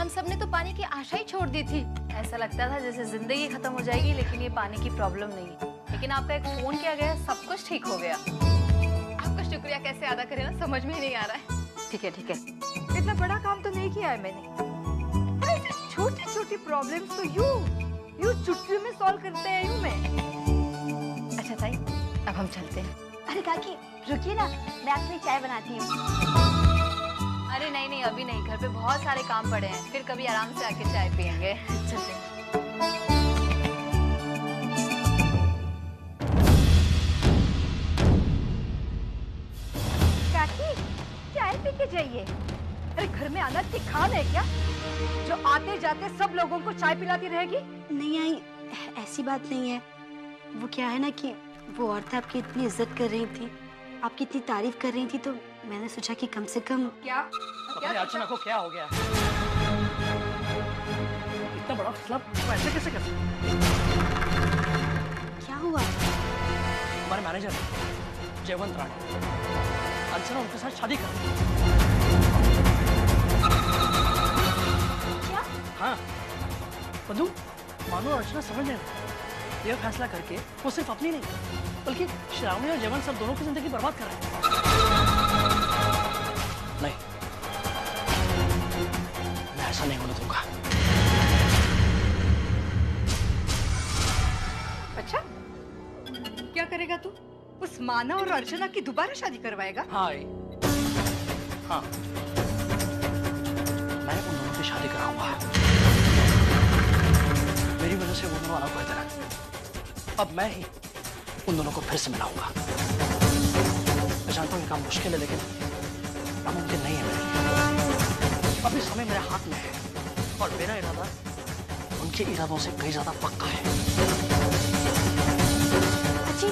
हम सब ने तो पानी की आशा ही छोड़ दी थी। ऐसा लगता था जैसे जिंदगी खत्म हो जाएगी, लेकिन ये पानी की प्रॉब्लम नहीं। लेकिन आपका एक फोन किया गया, सब कुछ ठीक हो गया। आपका शुक्रिया कैसे अदा करें ना, समझ में ही नहीं आ रहा है। ठीक है, इतना बड़ा काम तो नहीं किया है मैंने। छोटी छोटी प्रॉब्लम्स तो यूं चुटकियों में सॉल्व करते हैं यूं में। अच्छा ताई, अब हम चलते हैं। अरे काकी रुकिए ना, मैं अपनी चाय बनाती हूँ। अरे नहीं, अभी नहीं, घर पे बहुत सारे काम पड़े हैं, फिर कभी आराम से आके चाय पियेंगे। चलते हैं। काकी चाय पी के जाइए। अरे घर में अनाज की खान है क्या जो आते जाते सब लोगों को चाय पिलाती रहेगी? नहीं आई, ऐसी बात नहीं है। वो क्या है ना कि वो औरतें आपकी इतनी इज्जत कर रही थी, आपकी इतनी तारीफ कर रही थी, तो मैंने सोचा कि कम से कम। क्या अर्चना को क्या हो गया? इतना बड़ा फैसला ऐसे कैसे कर सकते? क्या हुआ? हमारे मैनेजर जयवंत राणा, अर्चना उनके साथ शादी कर। क्या? हाँ बंधु, मानो अर्चना समझ नहीं, यह फैसला करके वो सिर्फ अपनी नहीं बल्कि श्रावणी और जयवंत सब दोनों की जिंदगी बर्बाद कर रहे हैं। नहीं, मैं ऐसा नहीं होने दूंगा। अच्छा, क्या करेगा तू? उस माना और अर्चना की दोबारा शादी करवाएगा? हाँ हाँ, मैं उन दोनों की शादी कराऊंगा। मेरी वजह से वो दोनों अलग हुए थे। अब मैं ही उन दोनों को फिर से मिलाऊंगा। मैं जानता हूँ ये काम मुश्किल है, लेकिन नामुमकिन नहीं है मेरे लिए। अभी समय मेरे हाथ में है और मेरा इरादा उनके इरादों से कहीं ज्यादा पक्का है। अच्छी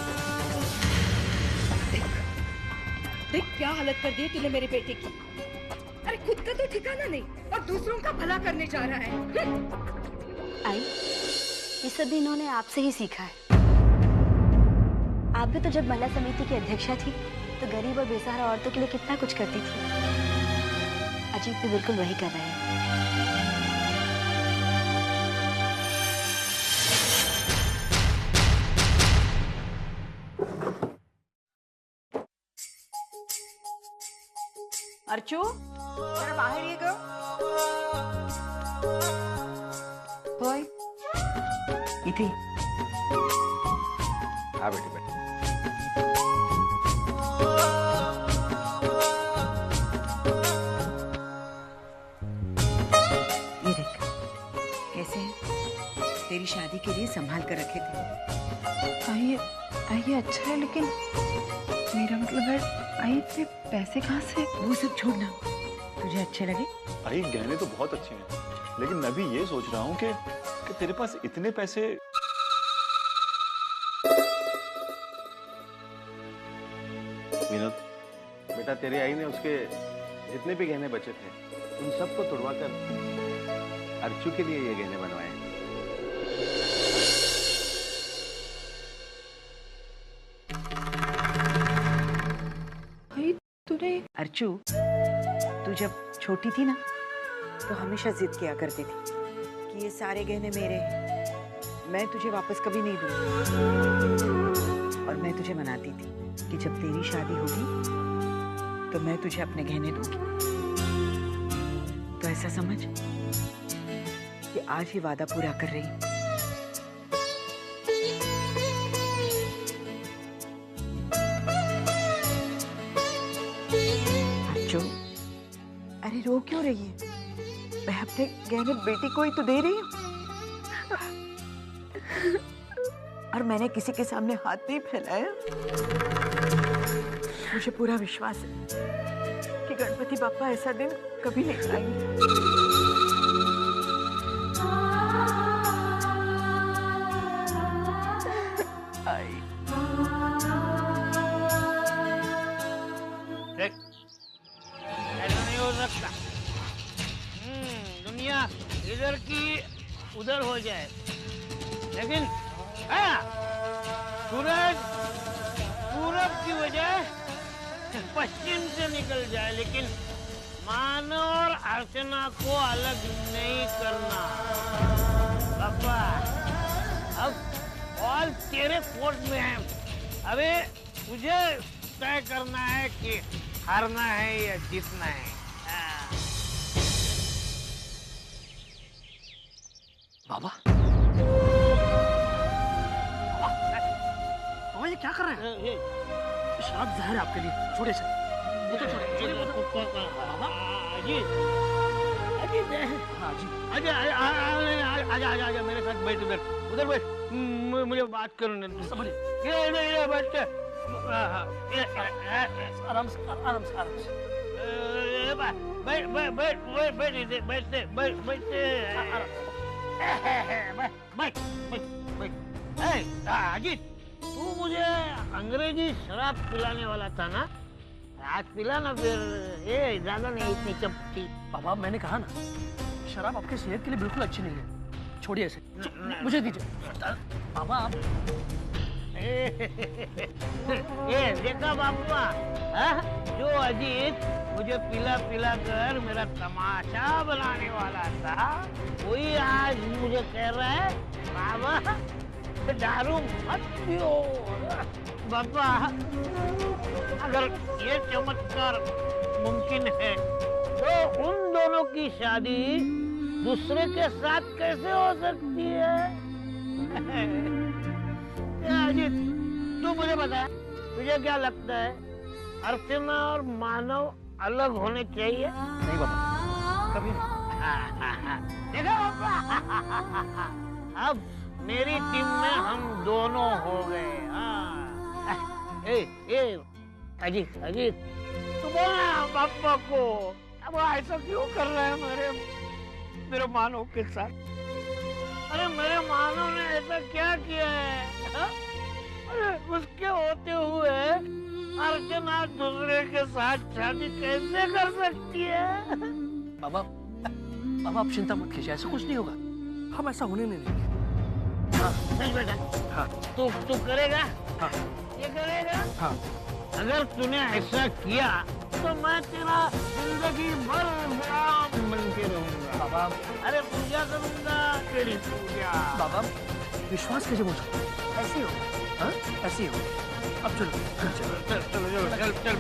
देख क्या हालत कर दी तूने मेरे बेटे की। अरे खुद का तो ठिकाना नहीं और दूसरों का भला करने जा रहा है। आई, ये सब भी इन्होंने आपसे ही सीखा है। आप भी तो जब महिला समिति की अध्यक्षा थी तो गरीब और बेसहारा औरतों के लिए कितना कुछ करती थी। अजीत भी बिल्कुल वही कर रहे हैं। अर्चू जरा बाहर ये गो। होय इथे हाँ बेटे बेटे। ये देख कैसे हैं? तेरी शादी के लिए संभाल कर रखे थे। आइए अच्छा है, लेकिन मेरा मतलब है आई इतने पैसे कहाँ से? वो सब छोड़ना, तुझे अच्छे लगे? भाई गहने तो बहुत अच्छे हैं, लेकिन मैं भी ये सोच रहा हूँ कि तेरे पास इतने पैसे। विनोद बेटा, तेरी आई ने उसके जितने भी गहने बचे थे उन सबको तोड़वा कर अर्चू के लिए ये गहने बनवाए। तूने अर्चू, तू जब छोटी थी ना तो हमेशा जिद किया करती थी कि ये सारे गहने मेरे हैं, मैं तुझे वापस कभी नहीं दूंगी। और मैं तुझे मनाती थी कि जब तेरी शादी होगी तो मैं तुझे अपने गहने दूंगी। तो ऐसा समझ कि आज ही वादा पूरा कर रही हूं। अर्चू, अरे रो क्यों रही है? मैं अपने गहने बेटी को ही तो दे रही हूँ। और मैंने किसी के सामने हाथ नहीं फैलाया। मुझे पूरा विश्वास है कि गणपति बाप्पा ऐसा दिन कभी नहीं लाएंगे। ऐसा नहीं हो सकता। दुनिया इधर की उधर हो जाए, लेकिन सूरज पूरब की वजह पश्चिम से निकल जाए, लेकिन मानव और अर्चना को अलग नहीं करना। पापा, अब ऑल तेरे कोर्ट में है। अबे तुझे तय करना है कि हारना है या जीतना है। बाबा, बाबा ये क्या कर रहे हैं? शराब जहर है आपके लिए। छोड़े से बाबा। आजा मेरे साथ बैठ, उधर बैठ, मुझे बात करने दो। समझ ये बैठ के आराम से आराम से आराम से अजीत, तू मुझे अंग्रेजी शराब पिलाने वाला था ना? आज पिला ना फिर। ये ज्यादा नहीं, इतनी चपटी। बाबा मैंने कहा ना, शराब आपके सेहत के लिए बिल्कुल अच्छी नहीं है। छोड़िए इसे, मुझे दीजिए। बाबा आप ये देखा बाबा, जो अजीत मुझे पिला पिला कर मेरा तमाशा बनाने वाला था, वही आज मुझे कह रहा है बाबा दारू मत पियो। बाबा, अगर ये चमत्कार मुमकिन है तो उन दोनों की शादी दूसरे के साथ कैसे हो सकती है? अजीत, तू मुझे बता, तुझे क्या लगता है अर्चना और मानव अलग होने चाहिए? नहीं बाबा, कभी नहीं। देखा बाबा, अब मेरी टीम में हम दोनों हो गए। अजीत, तू बोलना पापा को, अब ऐसा क्यों कर रहे हैं मेरे मानव के साथ? अरे मेरे मानव ने ऐसा क्या किया है? अरे उसके होते हुए अर्चना दूसरे के साथ शादी कैसे कर सकती है? बाबा, बाबा आप चिंता मत कीजिए, ऐसा कुछ नहीं होगा। हम ऐसा होने नहीं देंगे। हाँ बेटा, हाँ तू करेगा? हाँ ये करेगा? हाँ। अगर तूने ऐसा किया तो मैं तेरा जिंदगी भर गुलाम बन के रहूंगा। बाबा, अरे पूजा करूंगा तेरी पूजा। बाबा विश्वास कीजिए मुझे, ऐसे हो। हाँ ऐसे हो। अब चलो चल।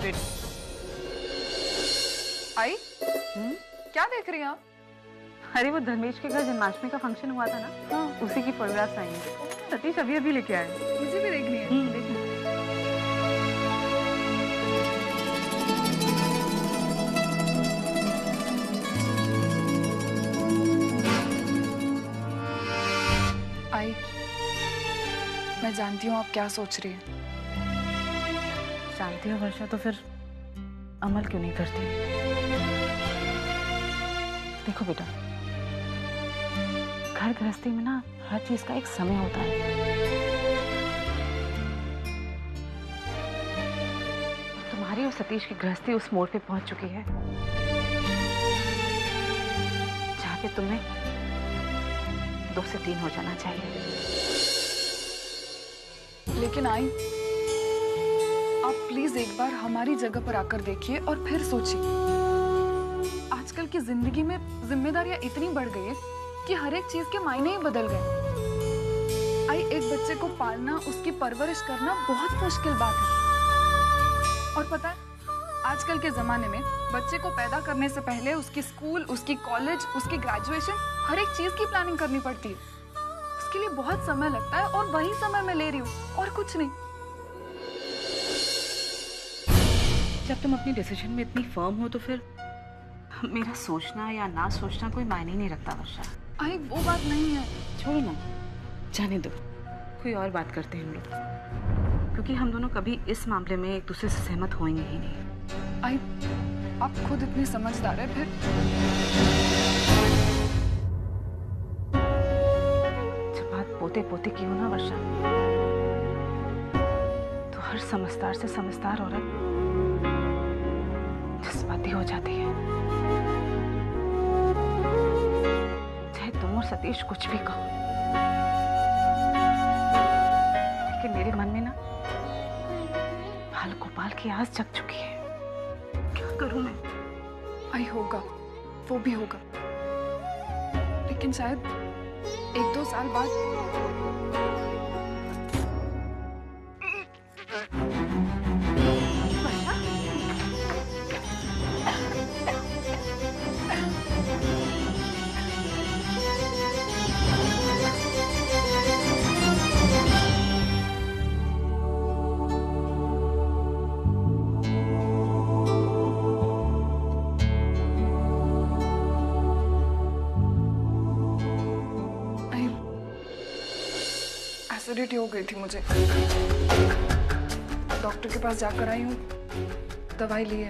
आई, क्या देख रही हैं आप? अरे वो धर्मेश के घर जन्माष्टमी का फंक्शन हुआ था ना, हाँ। उसी की फोटोग्राफ्स आई हैं। सतीश अभी अभी लेके आए। मुझे भी देखनी है। देखना। आई, मैं जानती हूँ आप क्या सोच रही हैं। जानती हो वर्षा, तो फिर अमल क्यों नहीं करती? देखो बेटा, घर गृहस्थी में ना हर चीज का एक समय होता है। तुम्हारी और सतीश की गृहस्थी उस मोड़ पे पहुंच चुकी है जहाँ पे तुम्हें 2 से 3 हो जाना चाहिए। लेकिन आई, आप प्लीज एक बार हमारी जगह पर आकर देखिए और फिर सोचिए। आजकल की जिंदगी में जिम्मेदारियां इतनी बढ़ गई है कि हर एक चीज के मायने ही बदल गए। आई, एक बच्चे को पालना, उसकी परवरिश करना बहुत मुश्किल बात है। और पता है, आजकल के जमाने में बच्चे को पैदा करने से पहले उसकी स्कूल, उसकी कॉलेज, उसकी ग्रेजुएशन, हर एक चीज की प्लानिंग करनी पड़ती है। उसके लिए बहुत समय लगता है और वही समय मैं ले रही हूँ और कुछ नहीं। जब तुम अपनी डिसीजन में इतनी फर्म हो तो फिर मेरा सोचना या ना सोचना कोई मायने नहीं रखता वर्षा। आई, वो बात नहीं है। छोड़ो ना, जाने दो, कोई और बात करते हैं हम लोग, क्योंकि हम दोनों कभी इस मामले में एक दूसरे से सहमत होंगे ही नहीं। आई, आप खुद इतनी समझदार है, फिर जब बात पोते पोते की हो ना वर्षा, तो हर समझदार से समझदार औरत जज्बाती हो जाती है। चाहे तुम और सतीश कुछ भी कहो, लेकिन मेरे मन में ना बाल गोपाल की आस जग चुकी है। क्या करूं मैं? आई होगा, वो भी होगा, लेकिन शायद 1-2 साल बाद। एसिडिटी हो गई थी मुझे, डॉक्टर के पास जाकर आई हूँ, दवाई ली है,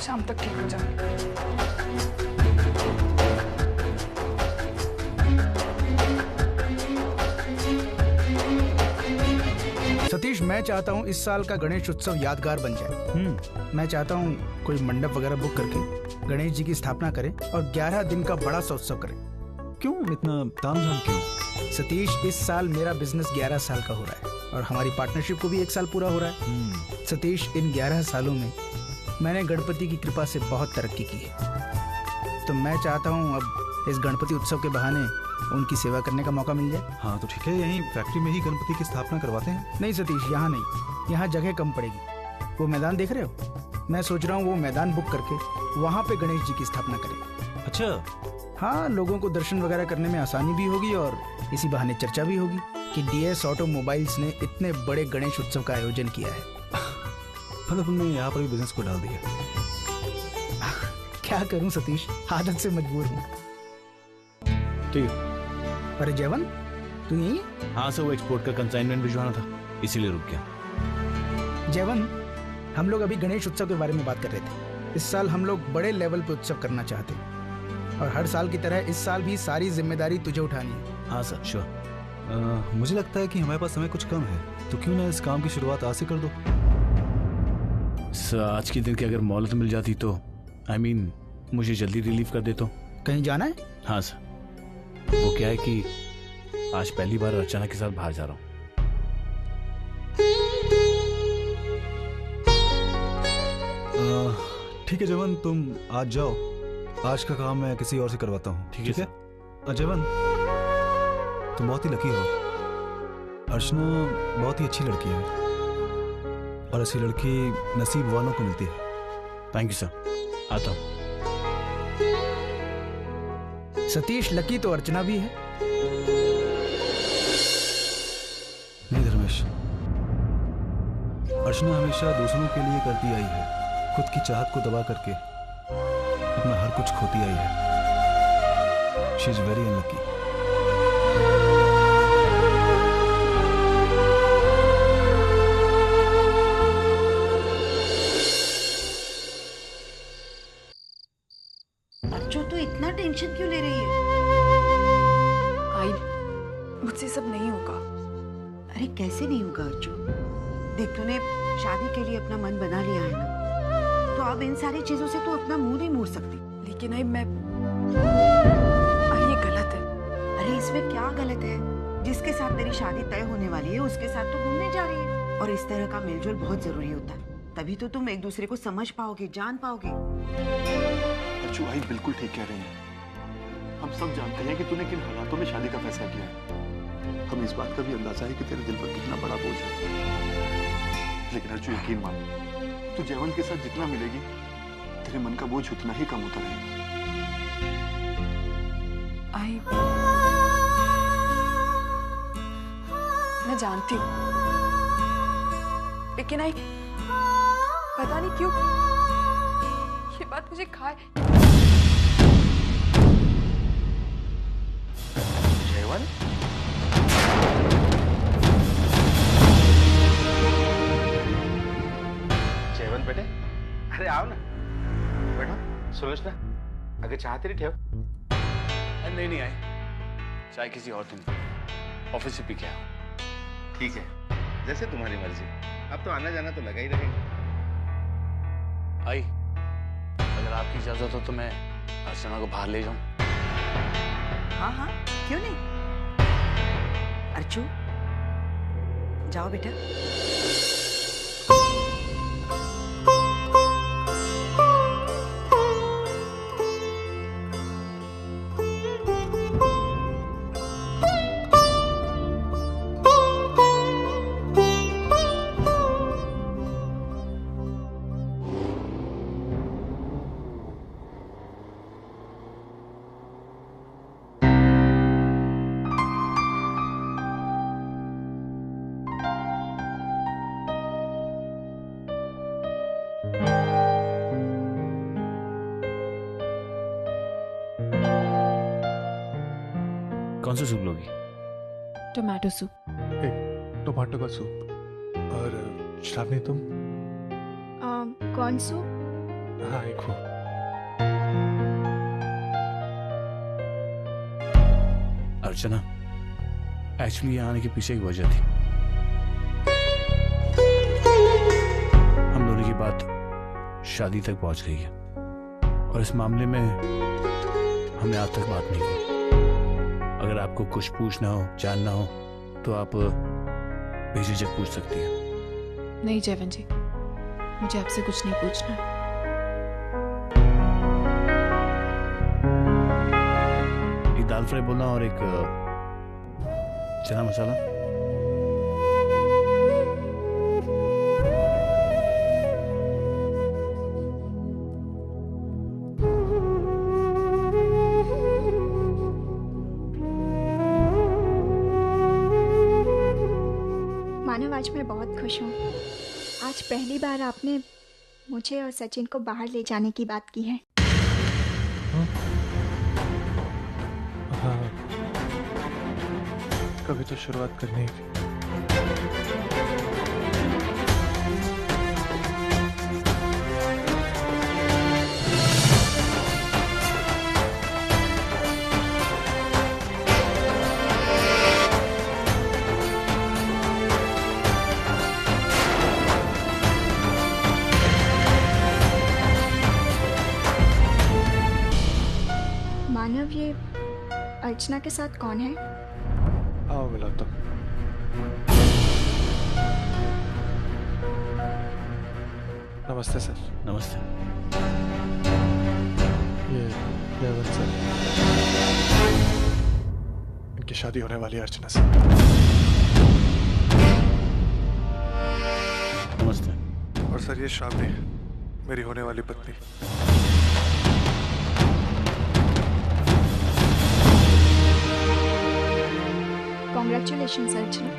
शाम तक ठीक हो जाऊंगी। सतीश, मैं चाहता हूँ इस साल का गणेश उत्सव यादगार बन जाए। मैं चाहता हूँ कोई मंडप वगैरह बुक करके गणेश जी की स्थापना करें और 11 दिन का बड़ा सा उत्सव करें। क्यों इतना तामझाम क्यों? सतीश, इस साल मेरा बिजनेस 11 साल का हो रहा है और हमारी पार्टनरशिप को भी 1 साल पूरा हो रहा है। सतीश, इन 11 सालों में मैंने गणपति की कृपा से बहुत तरक्की की है, तो मैं चाहता हूँ अब इस गणपति उत्सव के बहाने उनकी सेवा करने का मौका मिल जाए। हाँ तो ठीक है, यहीं फैक्ट्री में ही गणपति की स्थापना करवाते हैं। नहीं सतीश, यहाँ नहीं, यहाँ जगह कम पड़ेगी। वो मैदान देख रहे हो? मैं सोच रहा हूँ वो मैदान बुक करके वहाँ पे गणेश जी की स्थापना करें। अच्छा। हाँ, लोगों को दर्शन वगैरह करने में आसानी भी होगी और इसी बहाने चर्चा भी होगी कि DS ऑटोमोबाइल्स ने इतने बड़े गणेश उत्सव का आयोजन किया है। मतलब तुमने यहाँ पर भी बिजनेस को डाल दिया? क्या करूं सतीश, आदत से मजबूर हूँ। अरे जयवंत, तू यही है? हाँ सर, वो एक्सपोर्ट का कंसाइनमेंट भिजवाना था, इसीलिए रुक गया। जयवंत, हम लोग अभी गणेश उत्सव के बारे में बात कर रहे थे। इस साल हम लोग बड़े लेवल पे उत्सव करना चाहते हैं और हर साल की तरह इस साल भी सारी जिम्मेदारी तुझे उठानी है। हाँ सर, श्योर। मुझे लगता है कि हमारे पास समय कुछ कम है, तो क्यों ना इस काम की शुरुआत आज से कर दो। सर, आज के दिन की अगर मोहलत मिल जाती तो मुझे जल्दी रिलीव कर देता हूँ। कहीं जाना है? हाँ सर, वो क्या है कि आज पहली बार अर्चना के साथ बाहर जा रहा हूँ। ठीक है जवन, तुम आज जाओ, आज का काम मैं किसी और से करवाता हूँ। ठीक है? जवन, तुम बहुत ही लकी हो। अर्चना बहुत ही अच्छी लड़की है और ऐसी लड़की नसीब वालों को मिलती है। थैंक यू सर, आता हूँ। सतीश, लकी तो अर्चना भी है। नहीं धर्मेश, अर्चना हमेशा दूसरों के लिए करती आई है, खुद की चाहत को दबा करके अपना हर कुछ खोती आई है। She is very unlucky. Archo, तू इतना टेंशन क्यों ले रही है? आई, मुझसे सब नहीं होगा। अरे कैसे नहीं होगा अर्चो? देख, तूने शादी के लिए अपना मन बना लिया है ना, तो अब इन सारी चीजों से तू अपना मुंह नहीं मोड़ सकती। लेकिन आई, ये गलत है। अरे इसमें क्या गलत है? जिसके साथ तेरी शादी तय होने वाली है उसके साथ तो घूमने जा रही है, और इस तरह का मेलजोल बहुत जरूरी होता है, तभी तो तुम एक दूसरे को समझ पाओगे, जान पाओगे। अर्चू, आई बिल्कुल ठीक कह रही है। हम सब जानते हैं कि तूने किन हालातों में शादी का फैसला किया है। हमें इस बात का भी अंदाजा है कि तेरे दिल पर कितना बड़ा बोझ है, लेकिन अर्चू यकीन मान, तू जयवंत के साथ जितना मिलेगी तेरे मन का बोझ उतना ही कम होता रहेगा। आई, मैं जानती हूँ, लेकिन आई, पता नहीं क्यों ये बात मुझे खाए। जयवंत, जयवंत बेटे, अरे आओ ना, बैठो, सुलोचना, अगर चाहते नहीं ठेव। नहीं आई, चाय किसी और दिन, ऑफिस से पी के आओ। ठीक है, जैसे तुम्हारी मर्जी। अब तो आना जाना तो लगा ही रहेगा। आई, अगर आपकी इजाजत हो तो मैं अर्चना को बाहर ले जाऊं। हाँ हाँ, क्यों नहीं। अर्चू, जाओ बेटा। कौन सा सूप लोगी? Tomato soup. एक टमाटो का सूप। और श्रावणी तुम? कौन सूप? हाँ एक हो। अर्चना, एक्चुअली यहाँ आने के पीछे एक वजह थी। हम दोनों की बात शादी तक पहुंच गई है और इस मामले में हमने आज तक बात नहीं की। अगर आपको कुछ पूछना हो, जानना हो तो आप बेझिझक पूछ सकती हैं। नहीं जयवंत जी, मुझे आपसे कुछ नहीं पूछना। एक दाल फ्राई बोलना और एक चना मसाला। मानव, आज मैं बहुत खुश हूँ। आज पहली बार आपने मुझे और सचिन को बाहर ले जाने की बात की है। हाँ, कभी तो शुरुआत करनी ही थी। मानव, ये अर्चना के साथ कौन है? आओ मिला तो। नमस्ते सर। नमस्ते। ये जयवंत सर, इनकी शादी होने वाली है अर्चना से। नमस्ते। और सर ये श्रावणी, मेरी होने वाली पत्नी। कॉन्ग्रेचुलेशन अर्चना।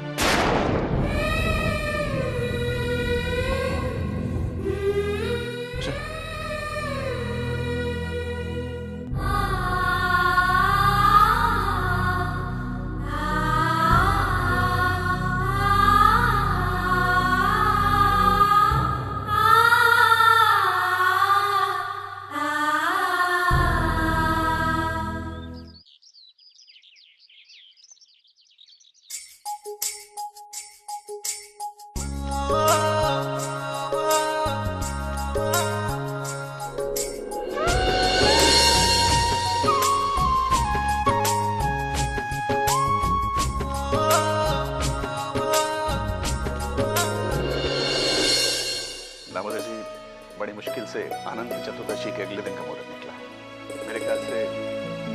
दामोदर जी, बड़ी मुश्किल से अनंत चतुर्दशी के अगले दिन का मुहूर्त निकला है। मेरे ख्याल से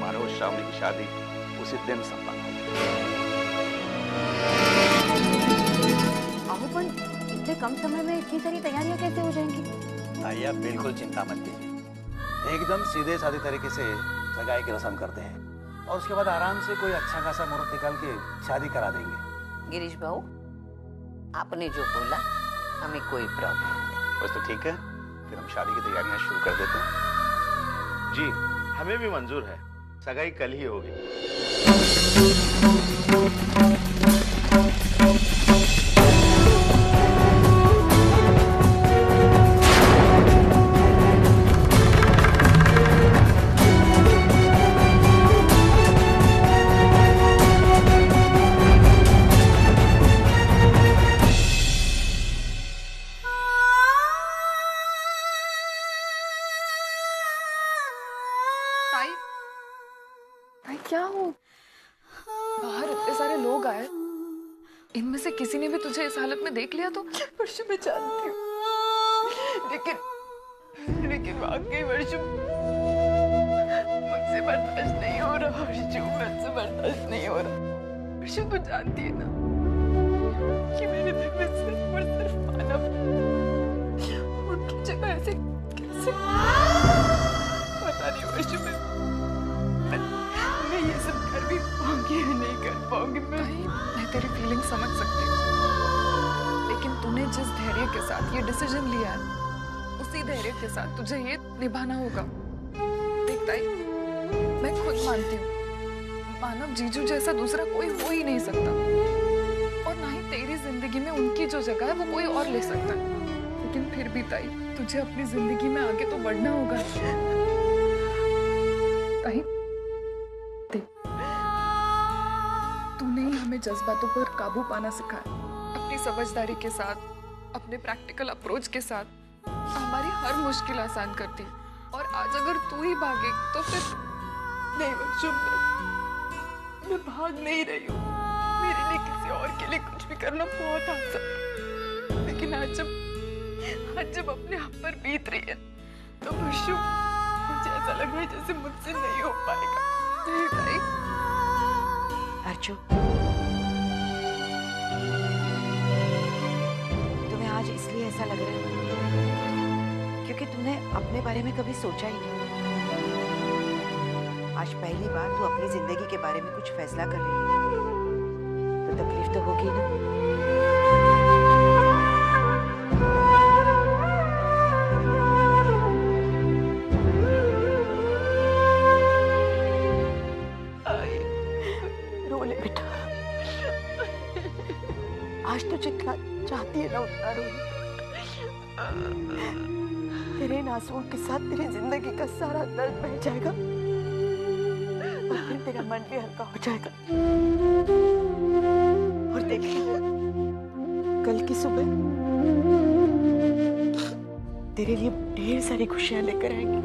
मानव और श्रावणी की शादी उसी दिन संपन्न होगी। अबूपन, इतने कम समय में इतनी सारी तैयारियां कैसे हो जाएंगी? भैया बिल्कुल चिंता मत कीजिए, एकदम सीधे साधे तरीके से सगाई की रस्म करते हैं और उसके बाद आराम से कोई अच्छा खासा मुहूर्त निकाल के शादी करा देंगे। गिरीश भाऊ, आपने जो बोला हमें कोई प्रॉब्लम नहीं। बस तो ठीक है, फिर हम शादी की तैयारियां शुरू कर देते हैं। जी, हमें भी मंजूर है, सगाई कल ही होगी। क्या हो? बाहर इतने सारे लोग आए, इनमें से किसी ने भी तुझे इस हालत में देख लिया तो? वर्षु, मैं जानती हूँ, लेकिन वाकई वर्षु, मुझसे बर्दाश्त नहीं हो रहा। वर्षु, मुझसे बर्दाश्त नहीं हो रहा। वर्षु, तू जानती है ना कि मेरे दिल में सिर्फ और सिर्फ मानव, उनकी जगह ऐसे कैसे? पता नहीं वर्षु, मैं ये सब कर भी पाऊंगी या नहीं कर पाऊंगी। मैं तेरी फीलिंग समझ सकती हूँ, लेकिन तूने जिस धैर्य के साथ ये डिसीजन लिया है, उसी धैर्य के साथ तुझे ये निभाना होगा। देख ताई, मैं खुद मानती हूँ मानव जीजू जैसा दूसरा कोई हो ही नहीं सकता, और ना ही तेरी जिंदगी में उनकी जो जगह है वो कोई और ले सकता है। लेकिन फिर भी ताई, तुझे अपनी जिंदगी में आगे तो बढ़ना होगा। ताई, तूने ही हमें जज्बातों पर काबू पाना सिखाया। अपनी समझदारी के साथ, अपने प्रैक्टिकल अप्रोच के साथ हमारी हर मुश्किल आसान कर दी। और आज अगर तू ही भागेगी तो फिर नहीं वर्षा, मैं भाग नहीं रही हूँ। मेरे लिए किसी और के लिए कुछ भी करना बहुत आसान है। लेकिन आज जब अपने आप पर बीत रही है तो वर्षा, मुझे ऐसा लग रहा है जैसे मुझसे नहीं हो पाएगा। नहीं ताई। अर्चू, तुम्हें आज इसलिए ऐसा लग रहा है क्योंकि तुमने अपने बारे में कभी सोचा ही नहीं। आज पहली बार तू अपनी जिंदगी के बारे में कुछ फैसला कर रही है, तो तकलीफ तो होगी ना। रो ले बेटा, आज तो जितना चाहती है ना उतना रो। तेरे इन आंसुओं के साथ तेरी जिंदगी का सारा दर्द बह जाएगा और फिर तेरा मन भी हल्का हो जाएगा। और देखिए, कल की सुबह तेरे लिए ढेर सारी खुशियां लेकर आएंगी।